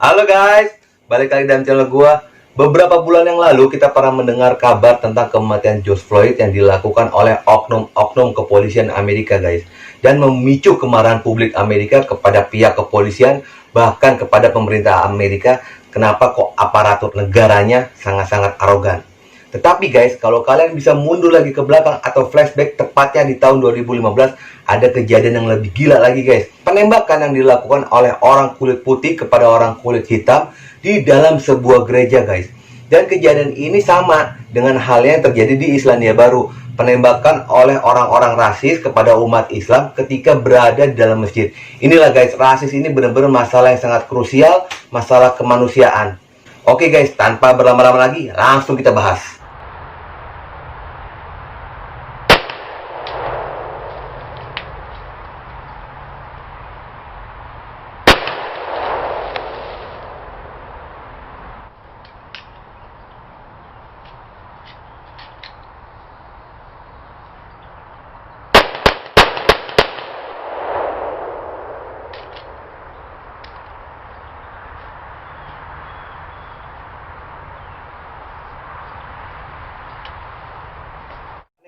Halo guys, balik lagi dalam channel gua. Beberapa bulan yang lalu kita pernah mendengar kabar tentang kematian George Floyd yang dilakukan oleh oknum-oknum kepolisian Amerika guys, dan memicu kemarahan publik Amerika kepada pihak kepolisian, bahkan kepada pemerintah Amerika. Kenapa kok aparatur negaranya sangat-sangat arogan? Tetapi guys, kalau kalian bisa mundur lagi ke belakang atau flashback tepatnya di tahun 2015, ada kejadian yang lebih gila lagi guys. Penembakan yang dilakukan oleh orang kulit putih kepada orang kulit hitam di dalam sebuah gereja guys. Dan kejadian ini sama dengan hal yang terjadi di Islandia Baru. Penembakan oleh orang-orang rasis kepada umat Islam ketika berada di dalam masjid. Inilah guys, rasis ini benar-benar masalah yang sangat krusial, masalah kemanusiaan. Oke guys, tanpa berlama-lama lagi, langsung kita bahas.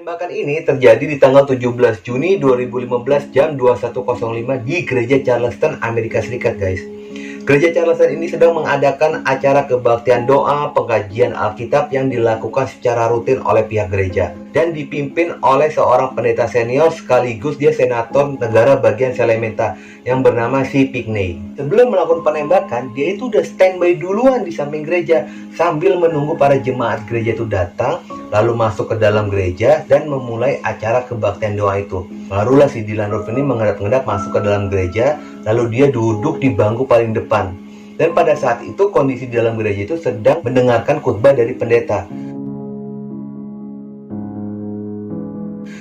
Penembakan ini terjadi di tanggal 17 Juni 2015 jam 21.05 di Gereja Charleston, Amerika Serikat guys. Gereja Charleston ini sedang mengadakan acara kebaktian doa pengkajian Alkitab yang dilakukan secara rutin oleh pihak gereja dan dipimpin oleh seorang pendeta senior sekaligus dia senator negara bagian Salemata yang bernama si Pinckney. Sebelum melakukan penembakan, dia itu udah standby duluan di samping gereja sambil menunggu para jemaat gereja itu datang, lalu masuk ke dalam gereja dan memulai acara kebaktian doa itu. Barulah si Dylann Roof ini mengendap-endap masuk ke dalam gereja, lalu dia duduk di bangku paling depan. Dan pada saat itu kondisi di dalam gereja itu sedang mendengarkan khutbah dari pendeta.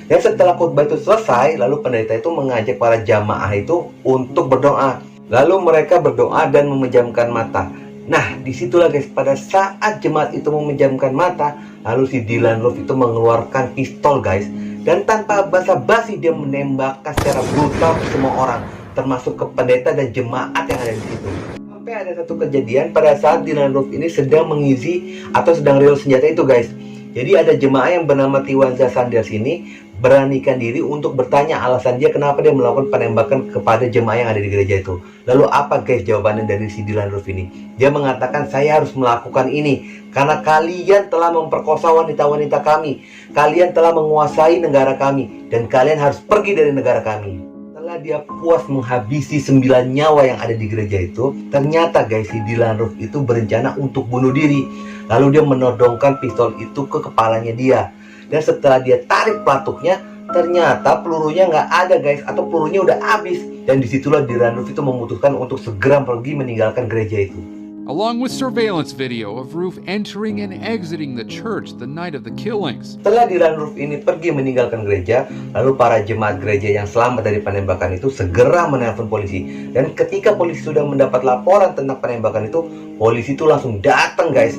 Dan setelah khutbah itu selesai, lalu pendeta itu mengajak para jamaah itu untuk berdoa. Lalu mereka berdoa dan memejamkan mata. Nah, disitulah guys, pada saat jemaat itu memejamkan mata, lalu si Dylann Roof itu mengeluarkan pistol guys, dan tanpa basa-basi dia menembakkan secara brutal ke semua orang, termasuk ke pendeta dan jemaat yang ada di situ. Sampai ada satu kejadian pada saat Dylann Roof ini sedang mengisi atau sedang reload senjata itu guys. Jadi ada jemaah yang bernama Tiwanza Sanders ini beranikan diri untuk bertanya alasan dia kenapa dia melakukan penembakan kepada jemaah yang ada di gereja itu. Lalu apa guys jawabannya dari si Dylann Roof ini? Dia mengatakan, saya harus melakukan ini karena kalian telah memperkosa wanita-wanita kami, kalian telah menguasai negara kami, dan kalian harus pergi dari negara kami. Setelah dia puas menghabisi 9 nyawa yang ada di gereja itu, ternyata guys si Dylann Roof itu berencana untuk bunuh diri. Lalu dia menodongkan pistol itu ke kepalanya dia. Dan setelah dia tarik pelatuknya, ternyata pelurunya nggak ada guys, atau pelurunya udah habis. Dan disitulah Dylann Roof itu memutuskan untuk segera pergi meninggalkan gereja itu. Along with surveillance video of Roof entering and exiting the church the night of the killings. Setelah Dylann Roof ini pergi meninggalkan gereja, lalu para jemaat gereja yang selamat dari penembakan itu segera menelpon polisi. Dan ketika polisi sudah mendapat laporan tentang penembakan itu, polisi itu langsung datang guys.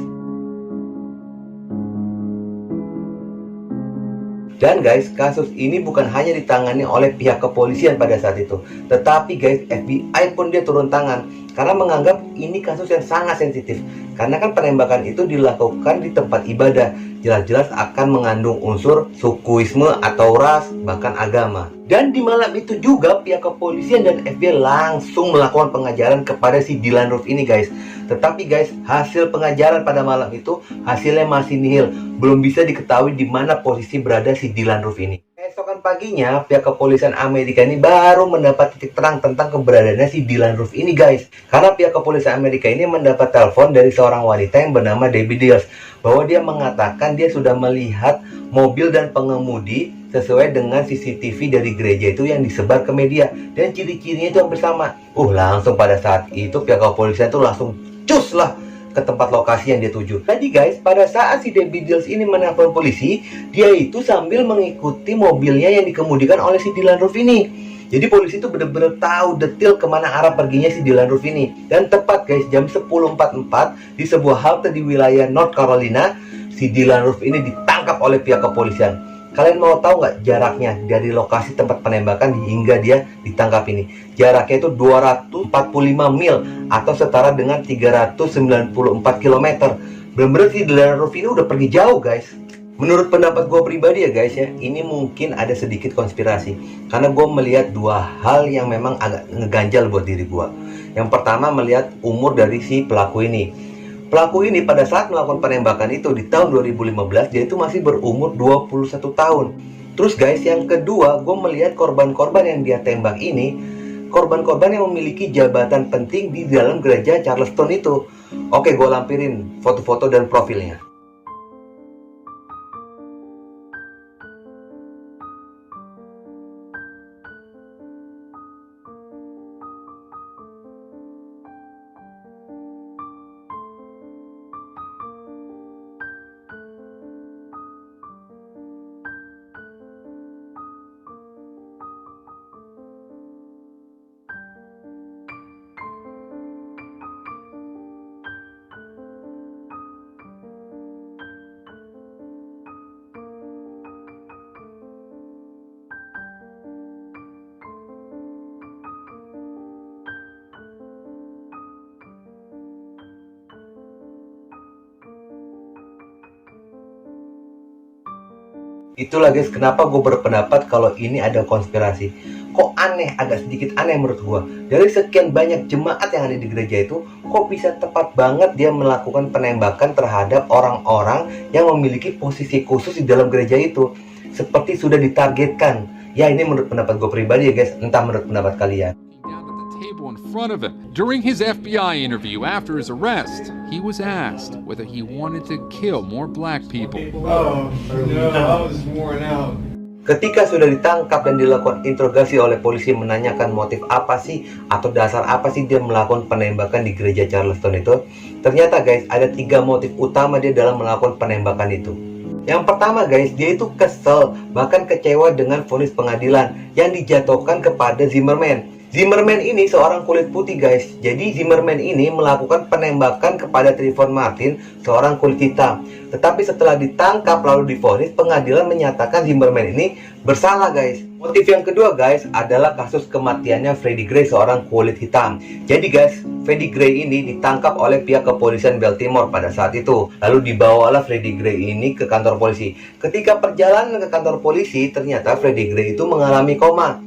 Dan guys, kasus ini bukan hanya ditangani oleh pihak kepolisian pada saat itu, tetapi guys, FBI pun dia turun tangan karena menganggap ini kasus yang sangat sensitif. Karena kan penembakan itu dilakukan di tempat ibadah, jelas-jelas akan mengandung unsur sukuisme atau ras, bahkan agama. Dan di malam itu juga pihak kepolisian dan FBI langsung melakukan pengajaran kepada si Dylann Roof ini guys. Tetapi guys, hasil pengajaran pada malam itu hasilnya masih nihil. Belum bisa diketahui di mana posisi berada si Dylann Roof ini. Keesokan paginya, pihak kepolisian Amerika ini baru mendapat titik terang tentang keberadaannya si Dylann Roof ini guys. Karena pihak kepolisian Amerika ini mendapat telepon dari seorang wanita yang bernama Debbie Dills, bahwa dia mengatakan dia sudah melihat mobil dan pengemudi sesuai dengan CCTV dari gereja itu yang disebar ke media, dan ciri-cirinya itu hampir sama. Langsung pada saat itu pihak kepolisian itu langsung cus lah ke tempat lokasi yang dia tuju. Jadi guys, pada saat si Debbie Dills ini menelpon polisi, dia itu sambil mengikuti mobilnya yang dikemudikan oleh si Dylann Roof ini. Jadi polisi itu benar-benar tahu detail kemana arah perginya si Dylann Roof ini. Dan tepat guys, jam 10.44 di sebuah halte di wilayah North Carolina, si Dylann Roof ini ditangkap oleh pihak kepolisian. Kalian mau tahu nggak jaraknya dari lokasi tempat penembakan hingga dia ditangkap ini? Jaraknya itu 245 mil atau setara dengan 394 km. Bener-bener si Dylann Roof ini udah pergi jauh guys. Menurut pendapat gue pribadi ya guys ya, ini mungkin ada sedikit konspirasi. Karena gue melihat dua hal yang memang agak ngeganjal buat diri gue. Yang pertama melihat umur dari si pelaku ini. Pelaku ini pada saat melakukan penembakan itu di tahun 2015, dia itu masih berumur 21 tahun. Terus guys, yang kedua, gue melihat korban-korban yang dia tembak ini, korban-korban yang memiliki jabatan penting di dalam gereja Charleston itu. Oke, gue lampirin foto-foto dan profilnya. Itulah guys, kenapa gue berpendapat kalau ini ada konspirasi. Kok aneh, agak sedikit aneh menurut gue. Dari sekian banyak jemaat yang ada di gereja itu, kok bisa tepat banget dia melakukan penembakan terhadap orang-orang yang memiliki posisi khusus di dalam gereja itu. Seperti sudah ditargetkan. Ya, ini menurut pendapat gue pribadi ya guys, entah menurut pendapat kalian. Down at the table in front of him. During his FBI interview after his arrest, he was asked whether he wanted to kill more black people. Oh, no, I was worn out. Ketika sudah ditangkap dan dilakukan interogasi oleh polisi menanyakan motif apa sih atau dasar apa sih dia melakukan penembakan di gereja Charleston itu, ternyata guys ada 3 motif utama dia dalam melakukan penembakan itu. Yang pertama guys, dia itu kesel bahkan kecewa dengan vonis pengadilan yang dijatuhkan kepada Zimmerman. Zimmerman ini seorang kulit putih guys. Jadi Zimmerman ini melakukan penembakan kepada Trayvon Martin, seorang kulit hitam. Tetapi setelah ditangkap lalu divonis, pengadilan menyatakan Zimmerman ini bersalah guys. Motif yang kedua guys adalah kasus kematiannya Freddie Gray, seorang kulit hitam. Jadi guys, Freddie Gray ini ditangkap oleh pihak kepolisian Baltimore pada saat itu. Lalu dibawalah Freddie Gray ini ke kantor polisi. Ketika perjalanan ke kantor polisi, ternyata Freddie Gray itu mengalami koma.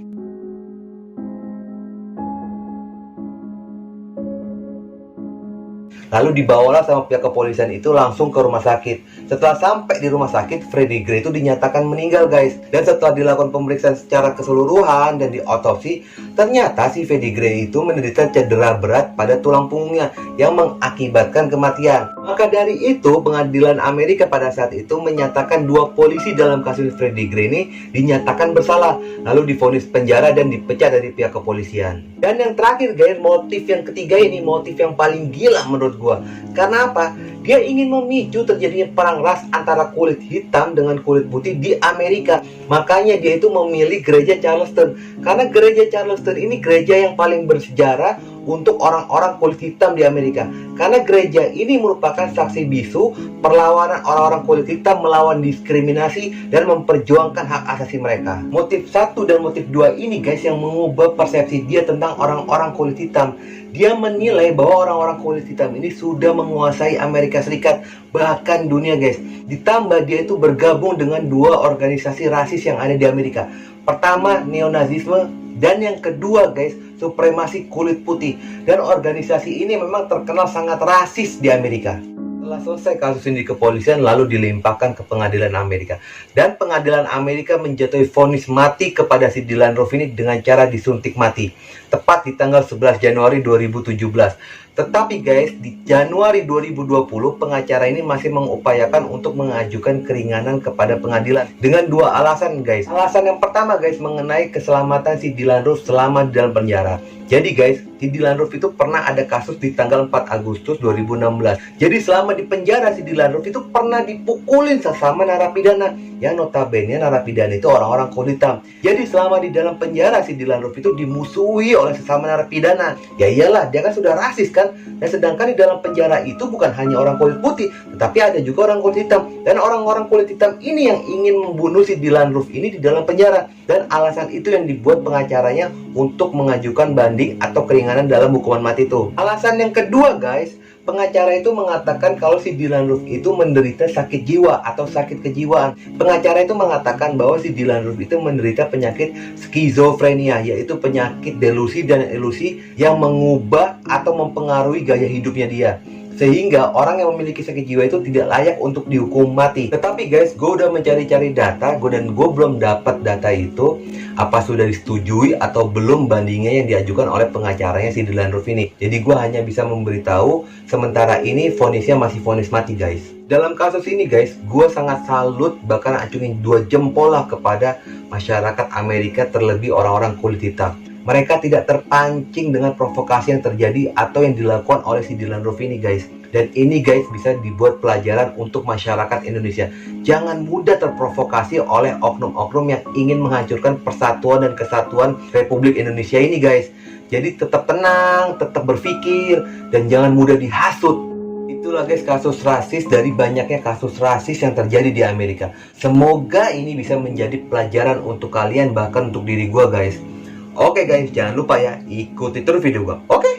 Lalu dibawalah sama pihak kepolisian itu langsung ke rumah sakit. Setelah sampai di rumah sakit, Freddie Gray itu dinyatakan meninggal guys. Dan setelah dilakukan pemeriksaan secara keseluruhan dan diotopsi, ternyata si Freddie Gray itu menderita cedera berat pada tulang punggungnya yang mengakibatkan kematian. Maka dari itu, pengadilan Amerika pada saat itu menyatakan 2 polisi dalam kasus Freddie Gray ini dinyatakan bersalah, lalu divonis penjara dan dipecat dari pihak kepolisian. Dan yang terakhir guys, motif yang ketiga ini motif yang paling gila menurut gua. Karena apa? Dia ingin memicu terjadinya perang ras antara kulit hitam dengan kulit putih di Amerika. Makanya dia itu memilih gereja Charleston. Karena gereja Charleston ini gereja yang paling bersejarah untuk orang-orang kulit hitam di Amerika. Karena gereja ini merupakan saksi bisu perlawanan orang-orang kulit hitam melawan diskriminasi dan memperjuangkan hak asasi mereka. Motif 1 dan motif 2 ini guys yang mengubah persepsi dia tentang orang-orang kulit hitam. Dia menilai bahwa orang-orang kulit hitam ini sudah menguasai Amerika Serikat, bahkan dunia guys. Ditambah dia itu bergabung dengan 2 organisasi rasis yang ada di Amerika. Pertama, neonazisme, dan yang kedua guys, supremasi kulit putih. Dan organisasi ini memang terkenal sangat rasis di Amerika. Setelah selesai kasus ini di kepolisian, lalu dilimpahkan ke pengadilan Amerika. Dan pengadilan Amerika menjatuhi vonis mati kepada si Dylann Roof ini dengan cara disuntik mati. Tepat di tanggal 11 Januari 2017. Tetapi guys, di Januari 2020, pengacara ini masih mengupayakan untuk mengajukan keringanan kepada pengadilan. Dengan 2 alasan guys. Alasan yang pertama guys, mengenai keselamatan si Dylann Roof selama di dalam penjara. Jadi guys, si Dylann Roof itu pernah ada kasus di tanggal 4 Agustus 2016. Jadi selama di penjara si Dylann Roof itu pernah dipukulin sesama narapidana, yang notabene narapidana itu orang-orang kulit hitam. Jadi selama di dalam penjara si Dylann Roof itu dimusuhi oleh sesama narapidana. Ya iyalah, dia kan sudah rasis kan. Dan sedangkan di dalam penjara itu bukan hanya orang kulit putih, tetapi ada juga orang kulit hitam. Dan orang-orang kulit hitam ini yang ingin membunuh si Dylann Roof ini di dalam penjara. Dan alasan itu yang dibuat pengacaranya untuk mengajukan banding atau keringanan dalam hukuman mati itu. Alasan yang kedua guys, pengacara itu mengatakan kalau si Dylann Roof itu menderita sakit jiwa atau sakit kejiwaan. Pengacara itu mengatakan bahwa si Dylann Roof itu menderita penyakit skizofrenia, yaitu penyakit delusi dan ilusi yang mengubah atau mempengaruhi gaya hidupnya dia. Sehingga orang yang memiliki sakit jiwa itu tidak layak untuk dihukum mati. Tetapi guys, gue udah mencari-cari data, dan gue belum dapat data itu apa sudah disetujui atau belum bandingnya yang diajukan oleh pengacaranya si Dylann Roof ini. Jadi gue hanya bisa memberitahu sementara ini vonisnya masih vonis mati guys. Dalam kasus ini guys, gue sangat salut, bahkan acungin 2 jempol lah kepada masyarakat Amerika, terlebih orang-orang kulit hitam. Mereka tidak terpancing dengan provokasi yang terjadi atau yang dilakukan oleh si Dylann Roof ini guys. Dan ini guys bisa dibuat pelajaran untuk masyarakat Indonesia. Jangan mudah terprovokasi oleh oknum-oknum yang ingin menghancurkan persatuan dan kesatuan Republik Indonesia ini guys. Jadi tetap tenang, tetap berpikir, dan jangan mudah dihasut. Itulah guys kasus rasis dari banyaknya kasus rasis yang terjadi di Amerika. Semoga ini bisa menjadi pelajaran untuk kalian, bahkan untuk diri gua guys. Oke guys, jangan lupa ya, ikuti terus video gua. Oke?